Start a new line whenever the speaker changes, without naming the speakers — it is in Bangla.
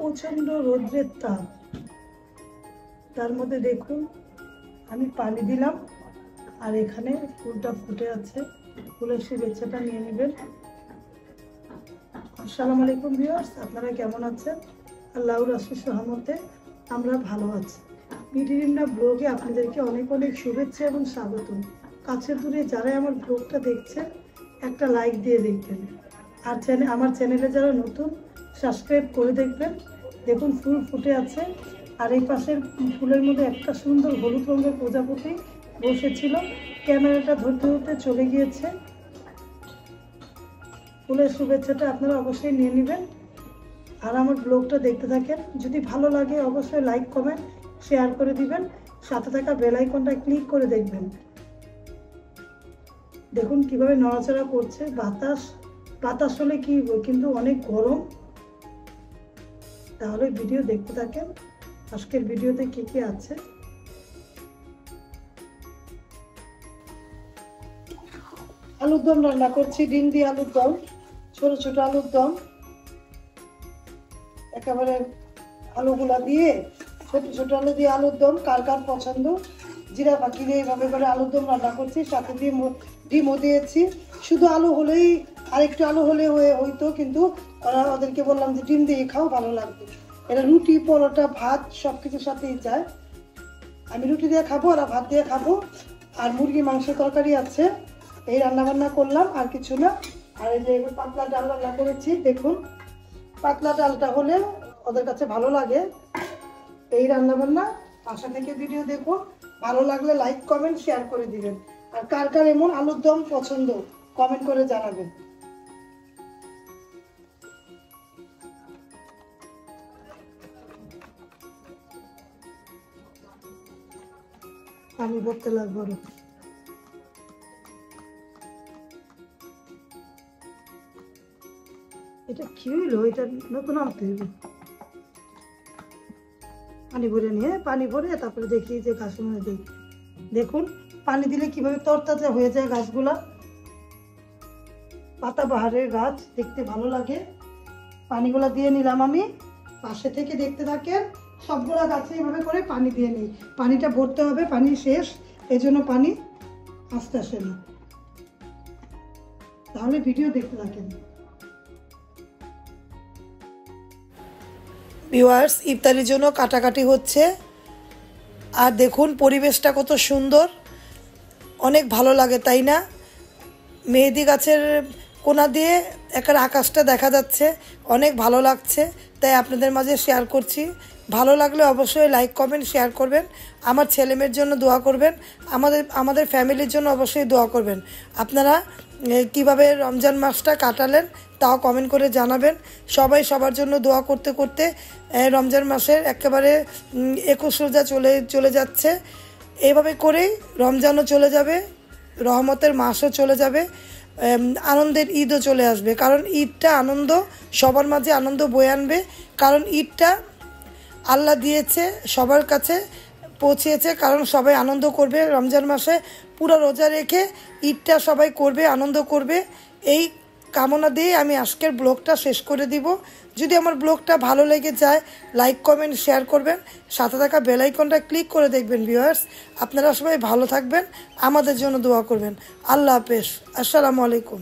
প্রচন্ড রোদ্রের তাপ, তার মধ্যে দেখুন আমি পানি দিলাম আর এখানে ফুলটা ফুটে আছে। ফুলের শুভেচ্ছাটা নিয়ে নেবেন। আসসালামু আলাইকুম ভিউয়ার্স, আপনারা কেমন আছেন? আল্লাহর অশেষ রহমতে আমরা ভালো আছি। বিডিরিমনা ব্লগে আপনাদেরকে অনেক অনেক শুভেচ্ছা এবং স্বাগত। কাছে দূরে যারা আমার ব্লগটা দেখছেন একটা লাইক দিয়ে দেখবেন, আর আমার চ্যানেলে যারা নতুন সাবস্ক্রাইব করে দেখবেন। দেখুন ফুল ফুটে আছে, আর এই পাশের ফুলের মধ্যে একটা সুন্দর হলুদ রঙের প্রজাপতি বসেছিল, ক্যামেরাটা ধরতে ধরতে চলে গিয়েছে। ফুলের শুভেচ্ছাটা আপনারা অবশ্যই নিয়ে নেবেন আর আমার ব্লগটা দেখতে থাকেন। যদি ভালো লাগে অবশ্যই লাইক কমেন্ট শেয়ার করে দিবেন, সাথে থাকা বেল আইকনটা ক্লিক করে দেখবেন। দেখুন কিভাবে নড়াচড়া করছে, বাতাস হলে কি কিন্তু অনেক গরম। তাহলে ভিডিও দেখতে থাকেন। আজকের ভিডিওতে কি কি আছে আলুর দম রান্না করছি, ডিম দিয়ে আলুর দম, ছোট ছোট আলুর দম। একেবারে আলুগুলা দিয়ে ছোট ছোট আলু দিয়ে আলুর দম, কার কার পছন্দ। জিরা বাকি দিয়ে এইভাবে করে আলুর দম রান্না করছি, সাথে দিয়ে ডিমও দিয়েছি। শুধু আলু হলেই, আরেকটু আলু হলে হইতো, কিন্তু ওদেরকে বললাম যে ডিম দিয়ে খাও, ভালো লাগবে। এটা রুটি, পরোটা, ভাত সব কিছুর সাথেই যায়। আমি রুটি দিয়ে খাবো, আর ভাত দিয়ে খাবো। আর মুরগি মাংস তরকারি আছে, এই রান্নাবান্না করলাম, আর কিছু না। আর এই যে পাতলা ডাল রান্না করেছি। দেখুন পাতলা ডালটা হলে ওদের কাছে ভালো লাগে। এই রান্নাবান্না বাসা থেকে ভিডিও দেখো, ভালো লাগলে লাইক কমেন্ট শেয়ার করে দিবেন। আর কার কার এমন আলুর দম পছন্দ কমেন্ট করে জানাবেন। আমি ভরতে লাগবো। এটা কি হইলো? এটা নতুন আনতে হইব। পানি ভরে নিয়ে তারপরে দেখি যে গাছের মধ্যে দিই। দেখুন পানি দিলে কিভাবে তরতাজা হয়ে যায় গাছগুলা। পাতাবাহারের গাছ, দেখতে ভালো লাগে। পানিগুলা দিয়ে নিলাম আমি। পাশে থেকে দেখতে থাকেন। সবগুলা গাছে এইভাবে করে পানি দিয়ে নিই। পানিটা ভরতে হবে, পানি শেষ, এই জন্য পানি আস্তে আসে না। তাহলে ভিডিও দেখতে থাকেন। ভিউয়ার্স, ইফতারির জন্য কাটাকাটি হচ্ছে। আর দেখুন পরিবেশটা কত সুন্দর, অনেক ভালো লাগে, তাই না? মেহেদি গাছের কোনা দিয়ে একটা আকাশটা দেখা যাচ্ছে, অনেক ভালো লাগছে, তাই আপনাদের মাঝে শেয়ার করছি। ভালো লাগলে অবশ্যই লাইক কমেন্ট শেয়ার করবেন। আমার ছেলেমেয়ের জন্য দোয়া করবেন, আমাদের ফ্যামিলির জন্য অবশ্যই দোয়া করবেন। আপনারা কিভাবে রমজান মাসটা কাটালেন তাও কমেন্ট করে জানাবেন। সবাই সবার জন্য দোয়া করতে করতে রমজান মাসের একেবারে 21 রোজা চলে যাচ্ছে। এইভাবে করেই রমজানও চলে যাবে, রহমতের মাসও চলে যাবে, আনন্দের ঈদও চলে আসবে। কারণ ঈদটা আনন্দ, সবার মাঝে আনন্দ বয়ে আনবে। কারণ ঈদটা আল্লাহ দিয়েছে, সবার কাছে পৌঁছিয়েছে। কারণ সবাই আনন্দ করবে রমজান মাসে, পুরো রোজা রেখে ঈদটা সবাই করবে, আনন্দ করবে। এই কামনা দিয়ে আমি আজকের ব্লগটা শেষ করে দিব। যদি আমার ব্লগটা ভালো লেগে যায় লাইক কমেন্ট শেয়ার করবেন, সাথে থাকা বেল আইকনটা ক্লিক করে দেখবেন। ভিউয়ার্স, আপনারা সবাই ভালো থাকবেন, আমাদের জন্য দোয়া করবেন। আল্লাহ হাফেজ, আসসালামু আলাইকুম।